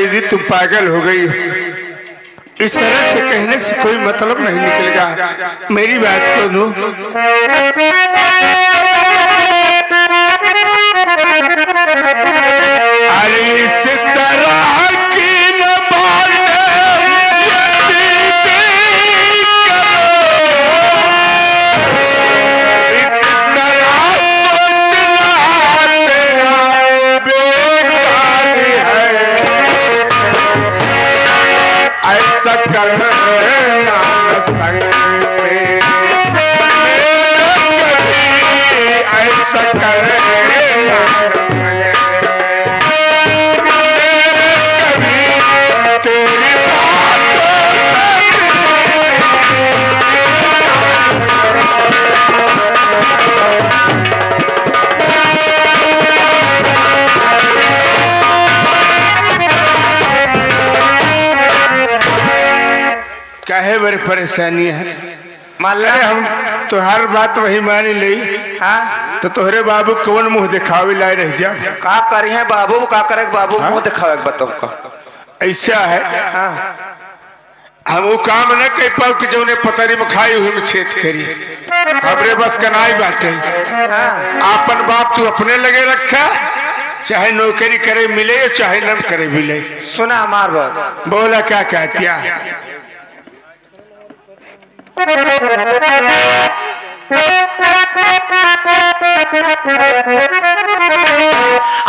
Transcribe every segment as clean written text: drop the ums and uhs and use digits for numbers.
अंग्रेजी तुम पागल हो गई हो। इस तरह से कहने से कोई मतलब नहीं निकलेगा। मेरी बात को लो। अरे इस तरह की न बातें ऐसा करना संग में ऐसा करना तेरी काहे बड़ी परेशानी है। मान ले हम तो हर बात वही मानी ली। हाँ तो तोहरे बाबू कौन मुंह दिखावे लाए रह जा। का करी है बाबू का करे बाबू मुंह दिखावे बताओ का ऐसा है। हाँ हम वो काम न कर पाओ कि जो ने पतरी में खाई हुई में छेद करी। हमरे बस कनाई बाटे। आपन बाप तू अपने लगे रखा, चाहे नौकरी करे मिले चाहे न करे मिले। सुना हमार बात। बोला क्या कहतिया।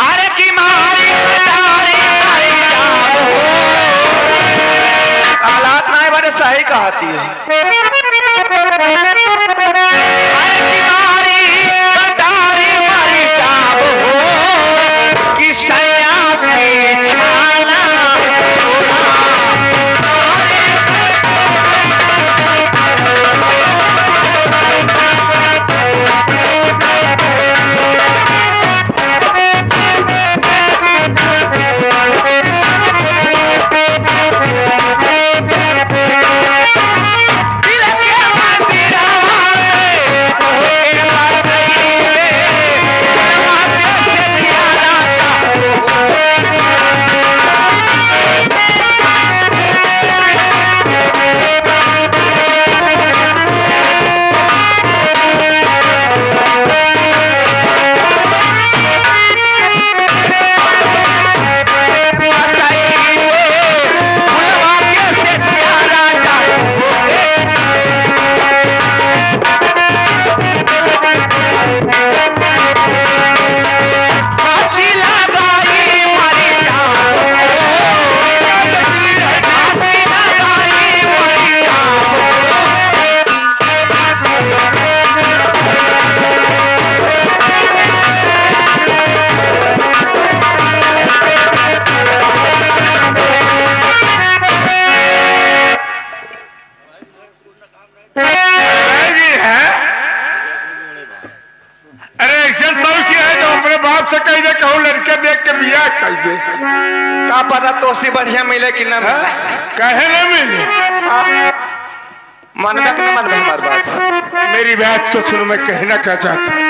अरे की मारी हालात ना बड़े सही कहती है। अरे की मारी जाब हो कि सैया की छाना का पता तो सी बढ़िया मिले कि ना मिले। कहे ना मिले मन में कि मन में हमारी बात। मेरी बात को सुनो, मैं कहना क्या चाहता हूँ।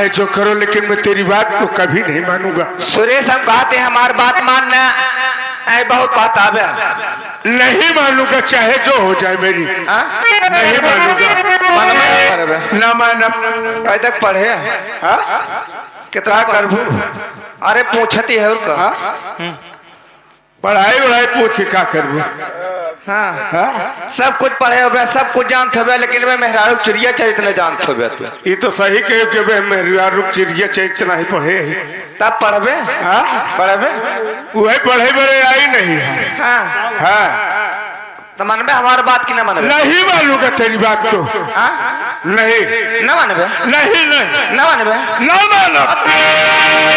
जो करो लेकिन मैं तेरी बात को कभी नहीं मानूंगा। सुरेश हम कहते हैं हमारी बात मानना ऐ बहुत बात आवे। नहीं मानूंगा चाहे जो हो जाए मेरी। नहीं मानूंगा ना माना। कहीं तक पढ़े कितना करबू। अरे पूछती है और पढ़ाई वढ़ाई पूछे क्या करबू। हाँ हाँ? सब कुछ पढ़े हो सब कुछ जानते हो लेकिन मैं मेहरारू चिड़िया चरित्र नहीं जानते हो तू ये तो सही कहे कि बे मेरा रुक चिड़िया चैत नहीं पढ़े तब पढ़बे हाँ पढ़बे वही पढ़े बड़े आई नहीं है हाँ हाँ तो मानबे हमारी बात की ना मानबे नहीं मालूंगा तेरी बात तो हाँ नहीं ना मानबे नहीं नहीं ना मानबे ना मानो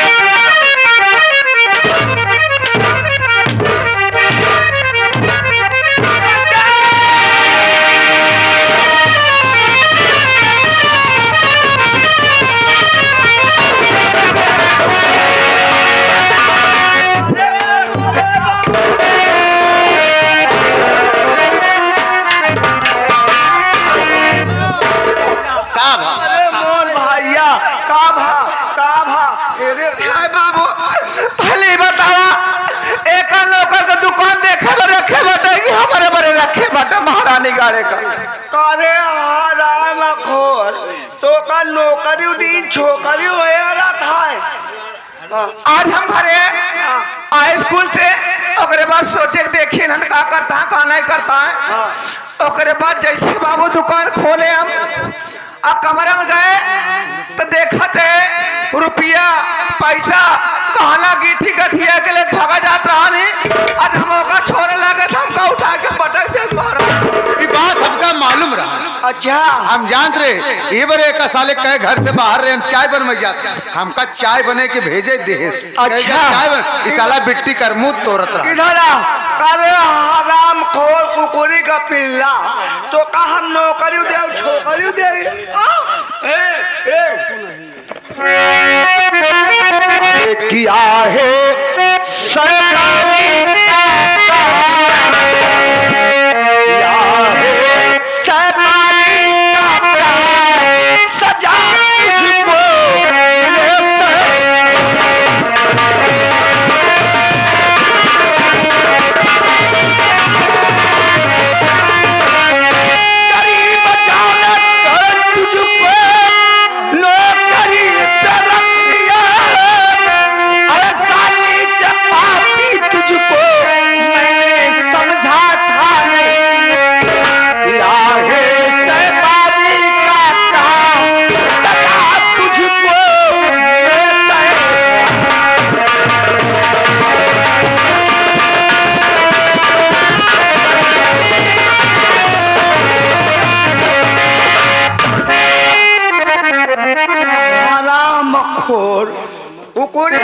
बाबू पहले बतावा एक नौकर का दुकान देखे में रखे बटे कि हमारे बड़े रखे बटे महारानी गाड़े का करे राम खोर तो का नौकरी दिन छोकरी होएगा था आज हम घरे आए स्कूल से ओकरे बाद सोचे देखिए ना का करता है का नहीं करता है ओकरे बाद जैसे बाबू दुकान खोले हम अब कमरे में गए तो देखा थे रुपया पैसा कहना गिठी गठिया के लिए भागा जात रहा नहीं आज हमका छोड़े लगे तो हमका उठा के पटक दे मारा ये बात हमका मालूम रहा अच्छा हम जानते रहे ये बरे का साले कहे घर से बाहर रहे हम चाय बनवा जाते हमका चाय बने के भेजे दे चाय बन इस साला बिट्टी कर मुंह तोड़त रहा इधर आ करे राम खोर कुकुरी का पिल्ला तो का हम नौकरी दे छोकरी दे किया है सरकारी सजा खोर कुकुरी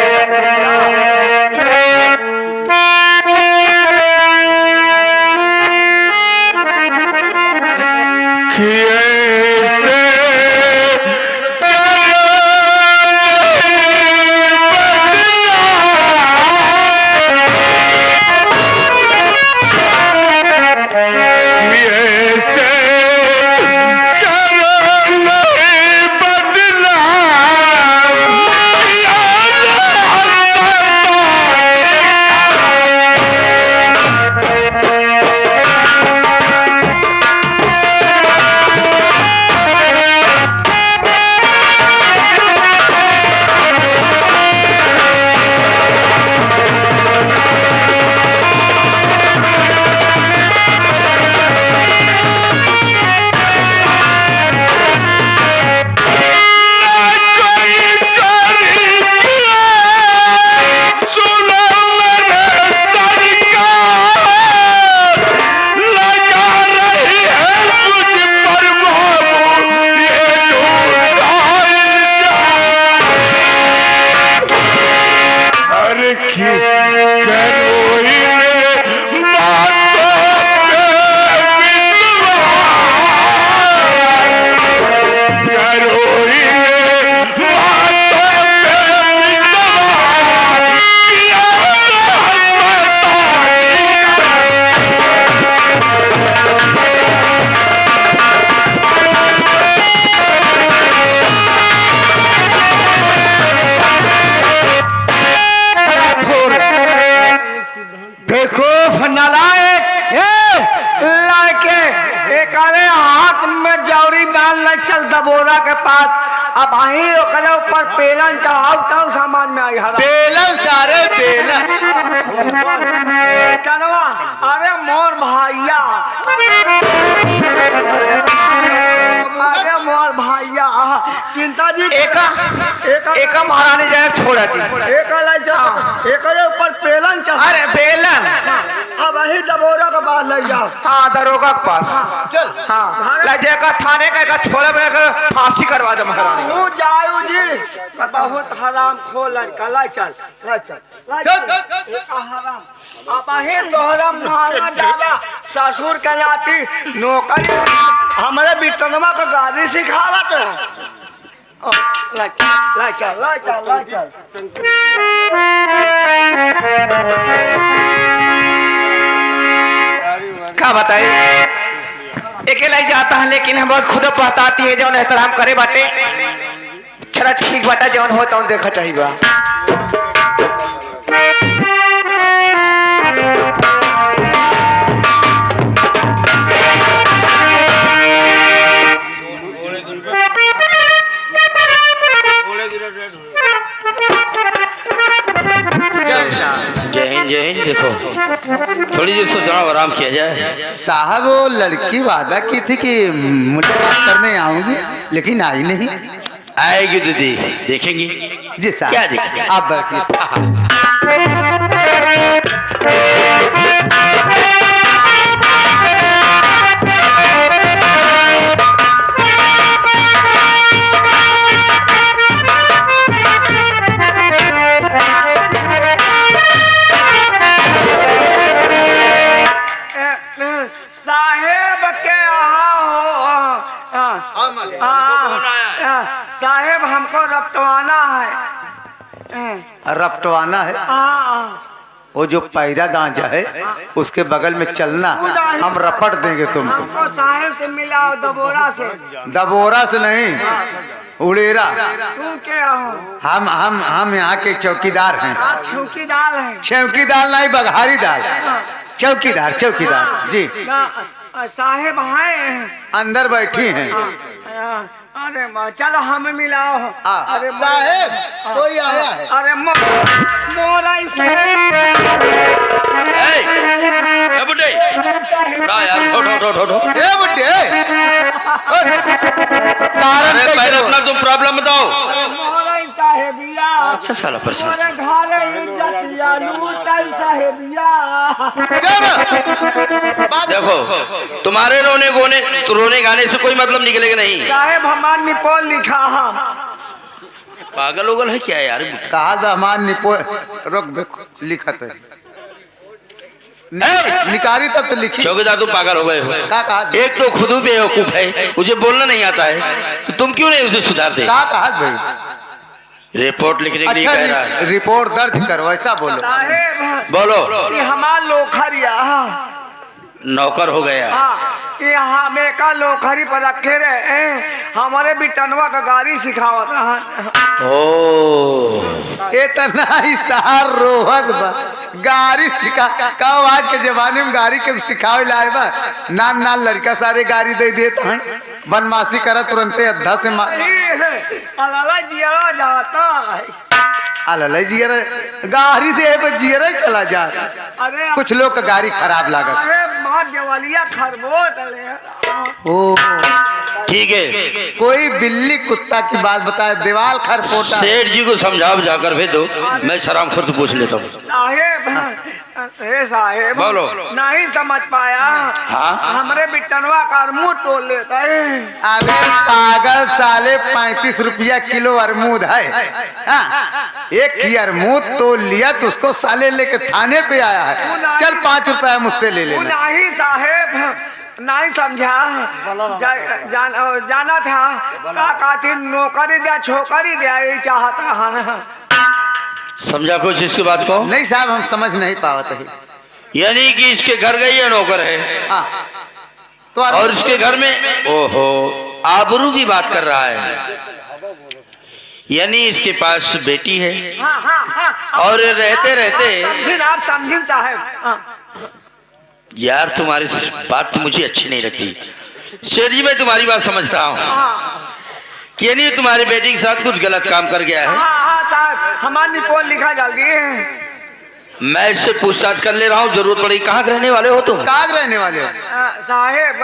चल दबोरा के पास अब आई ओकरे ऊपर पेलन चढ़ाओ तब समाज में आई हरा बेलन सारे बेलन बिटनवा अरे मोर भैया अरे मोर भैया चिंता जी एक महारानी जाए छोड़ा थी एक ऊपर पेलन चढ़ा अरे बेलन अब वही दबोरा के बाद ले जाओ हाँ दरोगा के पास चल हाँ ले जाएगा थाने का छोड़ा में फांसी करवा दे महारानी तू जायू जी बहुत हराम खोल लड़का चल हराम अब वही तोहरा मारा जावा ससुर के नाती नौकरी हमारे बिटनवा को गाड़ी सिखावत है चल क्या बताए अकेला ही जाता है लेकिन हम बहुत खुद पहताती है जौन एहतराम करे बाटे चला ठीक बाटा जौन हो तौन देखा चाहिए बा जय हिंद देखो थोड़ी देर तो जरा आराम किया जाए। साहब वो लड़की वादा की थी कि मुझे बात करने आऊंगी लेकिन आई नहीं। आएगी दीदी देखेंगी जी साहब क्या देखेंगे आप बैठिए। साहेब के साहेब हमको रपटवाना है रपटवाना है वो जो पैरा गांजा है उसके बगल में चलना हम रपट देंगे तुमको। हमको साहेब से मिला दबोरा से दबोरा से नहीं उड़ेरा। तुम क्या हो? हम यहाँ के चौकीदार हैं। आप चौकीदार हैं? चौकीदार नहीं बघारीदार चौकीदार चौकीदार जी। साहेब हैं अंदर बैठी हैं। अरे चलो हमें मिलाओ। अरे साहेब कोई आया है। अरे मोरा बुड्ढे यार ए बुड्ढे कारण पहले अपना तुम प्रॉब्लम बताओ। मोरा साहेबिया अच्छा साला परेशान मोरे घरे इज्जतिया लूटल साहेबिया। देखो तुम्हारे रोने गाने से कोई मतलब निकलेगा नहीं। साहेब हमार निपोल लिखा हम पागल उगल है क्या यार। कहा दहमान निपो रोक लिखत है निकारी तब तो लिखी। चौकीदार तुम पागल हो गए हो। कहा एक तो खुद बेवकूफ है मुझे बोलना नहीं आता है तो तुम क्यों नहीं उसे सुधारते। कहा भाई रिपोर्ट लिखने के लिए अच्छा कह रहा है। रिपोर्ट दर्ज करो ऐसा बोलो। साहेब बोलो ये हमार लोखरिया नौकर हो गया। ये हमें का लोखरी पर रखे रहे हमारे बिटनवा का गाड़ी सिखावत रहा। ओ इतना ही सहार रोहत बा गाड़ी सिखा कहो आज के जमाने में गाड़ी के सिखावे लाए बा नान नान लड़का सारे गाड़ी दे देते हैं बनमासी करा तुरंते अद्धा से अलाला जिया जाता है। अल जियर गाड़ी दे जियर चला जा। अरे कुछ लोग का गाड़ी खराब लागत। अरे माँ देवालिया खरबोट ओ ठीक है कोई बिल्ली कुत्ता की बात बताए दीवाल खरपोटा। सेठ जी को समझाओ जाकर भेज दो मैं सराम खुद पूछ लेता हूँ। साहेब बोलो। नहीं समझ पाया। हाँ? हमरे बिटनवा का मुंह तोड़ लेता है। अबे पागल साले 35 रुपया किलो अरमूद है। हाँ? एक ही अरमूद तो लिया तो उसको साले लेके थाने पे आया है। चल 5 रुपया मुझसे ले लेना। नहीं साहेब नहीं समझा जाना था का काती नौकरी दिया छोकरी दिया यही चाहता है। समझा कुछ इसकी बात को। नहीं साहब हम समझ नहीं पावत है। यानी कि इसके घर गई है नौकर है हाँ तो और इसके घर में ओहो आबरू की बात कर रहा है। यानी इसके पास बेटी है। हाँ, हाँ, हाँ, और रहते रहते आप समझिन साहब। हाँ। यार तुम्हारी बात तो मुझे अच्छी नहीं लगती। शेर जी मैं तुम्हारी बात समझ रहा हूँ कि यानी तुम्हारी बेटी के साथ कुछ गलत काम कर गया है। हाँ साहब हमारी निपोल लिखा जल्दी है। मैं इससे पूछताछ कर ले रहा हूँ, जरूरत पड़ी। कहाँ के रहने वाले हो तुम? कहाँ के रहने वाले हो? साहेब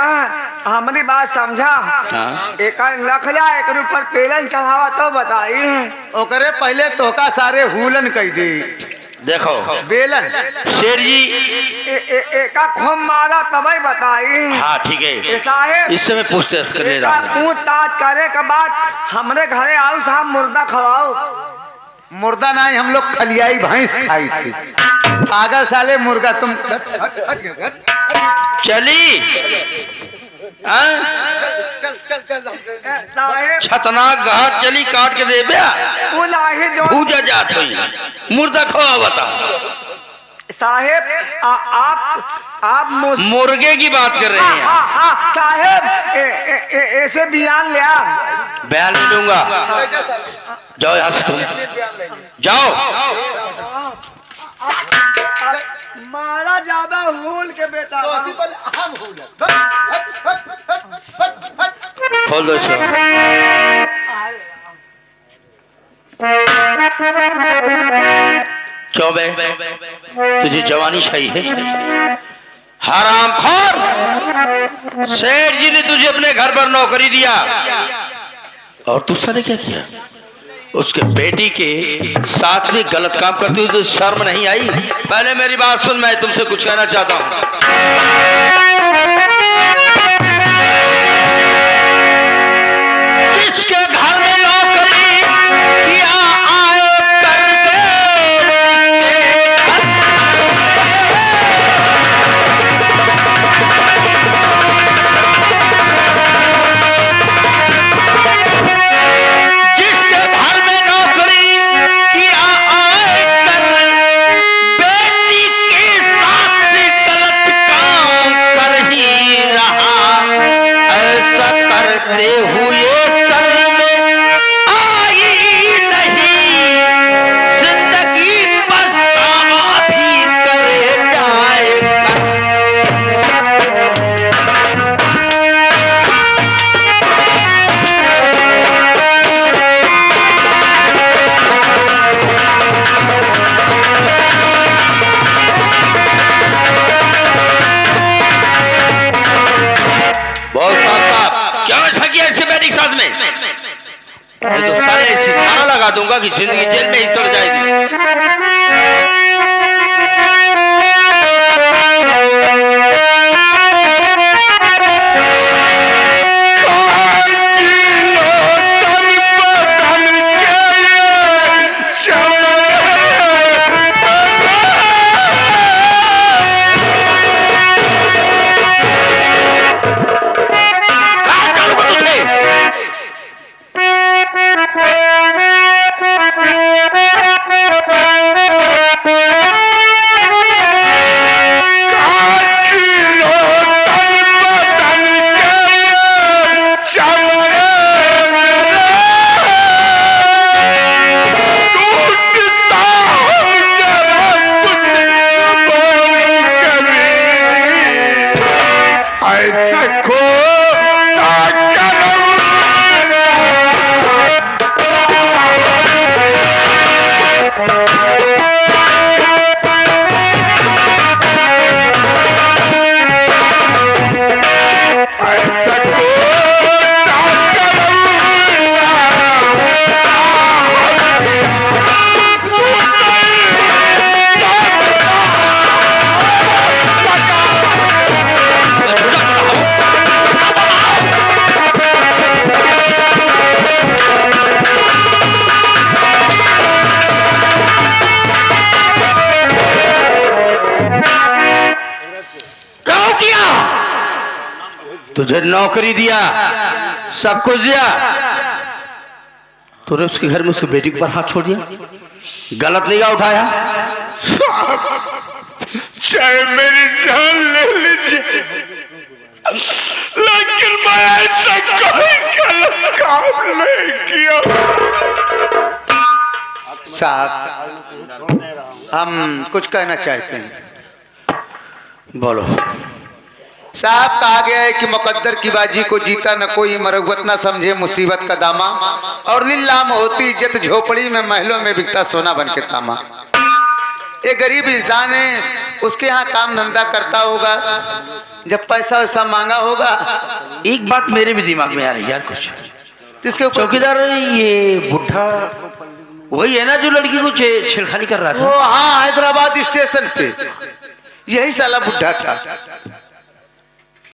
हमारी बात समझा। हाँ। एक लखला एक ऊपर पेलन चढ़ावा तो बताई। ओकरे पहले तोहका सारे हुलन कह दी। देखो बेलन शेर जी, एका खूब मारा तभी बताई। हाँ ठीक है, साहेब इससे मैं पूछताछ कर ले रहा हूँ। पूछताछ करे के बाद हमरे घरे आओ साहब, मुर्दा खवाओ। मुर्दा नहीं, हम लोग खलियाई भैंस खाई थी। पागल साले मुर्गा तुम। चली छतनाक घाट चली, काट के दे भूजा जात हुई मुर्दा खवा बता। साहेब आप मुर्गे की बात कर रहे हैं? साहेब ऐसे बयान लिया। बयान नहीं लूंगा, जाओ यहाँ से तुम जाओ। मारा ज्यादा हुल के बेटा। खोल दो इसे। क्यों बे, तुझे जवानी चाहिए? हरामखोर, सेठ जी ने तुझे अपने घर पर नौकरी दिया और तू सारे क्या किया? उसके बेटी के साथ भी गलत काम करती हुई तो शर्म नहीं आई? पहले मेरी बात सुन, मैं तुमसे कुछ कहना चाहता हूँ। जिसके घर में नौकरी किया आए करके हुए सर में आई नहीं, जिंदगी पछतावा भी करे जाएगा। बहुत साहब क्या बैठा किया ऐसे बैठी साथ में? मैं तो सारे ऐसी खाना लगा दूंगा कि जिंदगी जेल में ही चढ़ जाएगी। तुझे नौकरी दिया, सब कुछ दिया, तूने उसके घर में उसकी बेटी के ऊपर हाथ छोड़ दिया, गलत निगाह उठाया। चाहे मेरी जान ले लीजिए, लेकिन मैं ऐसा कोई गलत काम नहीं किया। साहब हम कुछ कहना चाहते हैं। बोलो। साहब कहा गया है कि मुकद्दर की बाजी को जीता न कोई, मरगवत न समझे मुसीबत का दामा, और नीलाम होती इज्जत झोपड़ी में, महलों में बिकता सोना बन के तामा। एक गरीब इंसान है, उसके यहाँ काम धंधा करता होगा, जब पैसा वैसा मांगा होगा। एक बात मेरे भी दिमाग में आ रही है यार कुछ। इसके ऊपर चौकीदार ये बुढ़ा वही है ना जो लड़की को छेड़खानी कर रहा वो, था? हाँ, हैदराबाद स्टेशन पे यही साला बुढ़ा था।